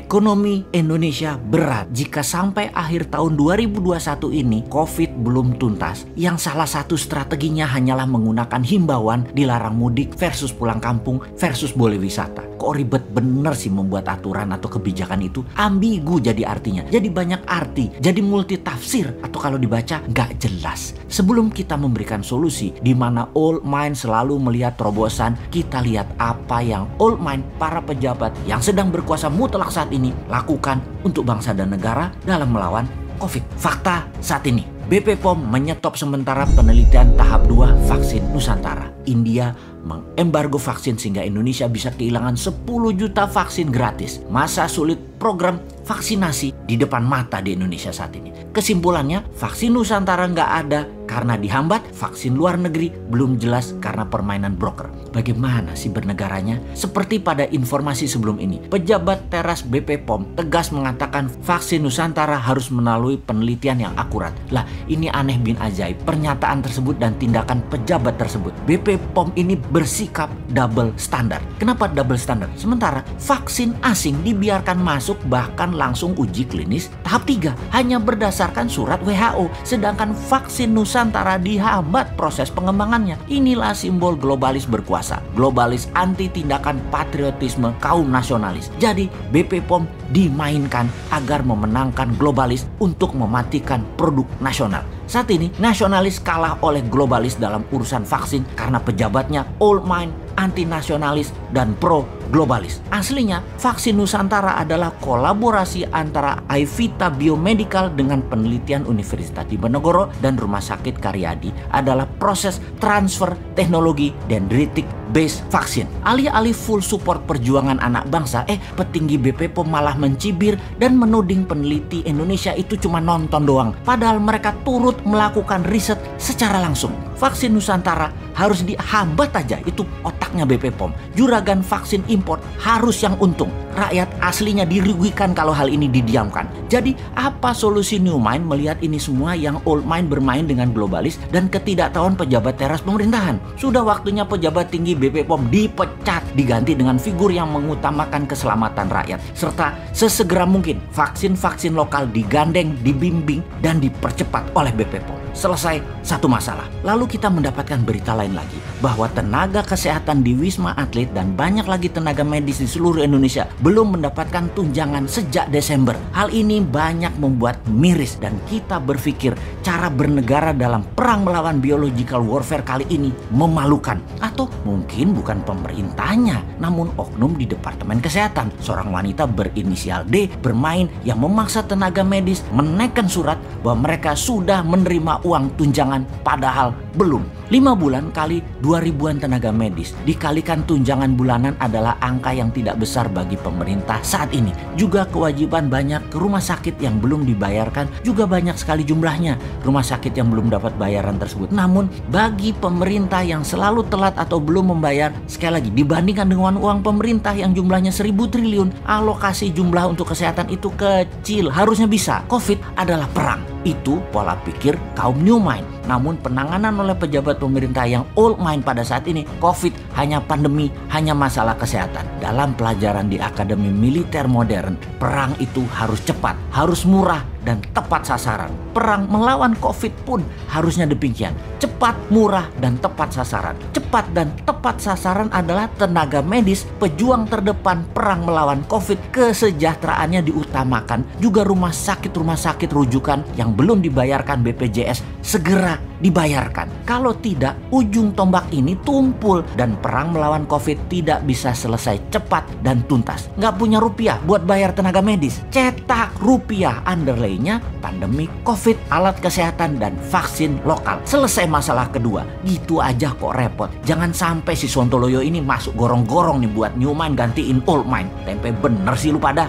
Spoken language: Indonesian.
Ekonomi Indonesia berat jika sampai akhir tahun 2021 ini COVID belum tuntas. Yang salah satu strateginya hanyalah menggunakan himbauan dilarang mudik versus pulang kampung versus boleh wisata. Kok ribet bener sih membuat aturan atau kebijakan itu? Ambigu jadi artinya. Jadi banyak arti. Jadi multi tafsir. Atau kalau dibaca nggak jelas. Sebelum kita memberikan solusi di mana old mind selalu melihat terobosan, kita lihat apa yang old mind para pejabat yang sedang berkuasa mutlak saat ini lakukan untuk bangsa dan negara dalam melawan COVID. Fakta saat ini, BP POM menyetop sementara penelitian tahap 2 vaksin Nusantara. India mengembargo vaksin sehingga Indonesia bisa kehilangan 10 juta vaksin gratis. Masa sulit program vaksinasi di depan mata di Indonesia saat ini. Kesimpulannya, vaksin Nusantara nggak ada karena dihambat, vaksin luar negeri belum jelas karena permainan broker. Bagaimana sih bernegaranya? Seperti pada informasi sebelum ini, pejabat teras BP POM tegas mengatakan vaksin Nusantara harus melalui penelitian yang akurat. Lah, ini aneh bin ajaib pernyataan tersebut dan tindakan pejabat tersebut. BP POM ini bersikap double standar. Kenapa double standar? Sementara vaksin asing dibiarkan masuk bahkan langsung uji klinis tahap 3 hanya berdasarkan surat WHO, sedangkan vaksin Nusantara dihambat proses pengembangannya. Inilah simbol globalis berkuasa, globalis anti tindakan patriotisme kaum nasionalis. Jadi BP POM dimainkan agar memenangkan globalis untuk mematikan produk nasional. Saat ini nasionalis kalah oleh globalis dalam urusan vaksin karena pejabatnya old mind, anti nasionalis, dan pro globalis. Aslinya vaksin Nusantara adalah kolaborasi antara Aivita Biomedical dengan penelitian Universitas Diponegoro dan Rumah Sakit Karyadi, adalah proses transfer teknologi dendritic based vaksin. Alih-alih full support perjuangan anak bangsa, petinggi BP POM malah mencibir dan menuding peneliti Indonesia itu cuma nonton doang. Padahal mereka turut melakukan riset secara langsung. Vaksin Nusantara harus dihambat aja, itu otaknya BP POM. Juragan vaksin impor harus yang untung. Rakyat aslinya dirugikan kalau hal ini didiamkan. Jadi apa solusi new mind melihat ini semua yang old mind bermain dengan globalis dan ketidaktahuan pejabat teras pemerintahan? Sudah waktunya pejabat tinggi BP POM dipecat, diganti dengan figur yang mengutamakan keselamatan rakyat. Serta sesegera mungkin vaksin-vaksin lokal digandeng, dibimbing, dan dipercepat oleh BP POM. Selesai satu masalah. Lalu kita mendapatkan berita lain lagi bahwa tenaga kesehatan di Wisma Atlet dan banyak lagi tenaga medis di seluruh Indonesia belum mendapatkan tunjangan sejak Desember. Hal ini banyak membuat miris dan kita berpikir cara bernegara dalam perang melawan biological warfare kali ini memalukan. Atau mungkin bukan pemerintahnya, namun oknum di Departemen Kesehatan. Seorang wanita berinisial D bermain yang memaksa tenaga medis menaikkan surat bahwa mereka sudah menerima uang tunjangan padahal belum. 5 bulan kali 2.000-an tenaga medis dikalikan tunjangan bulanan adalah angka yang tidak besar bagi pemerintah saat ini. Juga kewajiban banyak ke rumah sakit yang belum dibayarkan juga banyak sekali jumlahnya. Rumah sakit yang belum dapat bayaran tersebut. Namun bagi pemerintah yang selalu telat atau belum membayar, sekali lagi dibandingkan dengan uang pemerintah yang jumlahnya 1.000 triliun, alokasi jumlah untuk kesehatan itu kecil. Harusnya bisa. COVID adalah perang. Itu pola pikir kaum new mind. Namun penanganan oleh pejabat pemerintah yang old mind pada saat ini, COVID hanya pandemi, hanya masalah kesehatan. Dalam pelajaran di Akademi Militer Modern, perang itu harus cepat, harus murah, dan tepat sasaran. Perang melawan COVID pun harusnya demikian. Cepat, murah, dan tepat sasaran. Cepat dan tepat sasaran adalah tenaga medis, pejuang terdepan perang melawan COVID. Kesejahteraannya diutamakan. Juga rumah sakit rujukan yang belum dibayarkan BPJS segera dibayarkan. Kalau tidak, ujung tombak ini tumpul dan perang melawan COVID tidak bisa selesai cepat dan tuntas. Nggak punya rupiah buat bayar tenaga medis. Cetak rupiah, underlay-nya pandemi COVID, alat kesehatan, dan vaksin lokal. Selesai masalah kedua. Gitu aja kok repot. Jangan sampai si Sontoloyo ini masuk gorong-gorong nih buat new mind gantiin old mind. Tempe bener sih lu pada.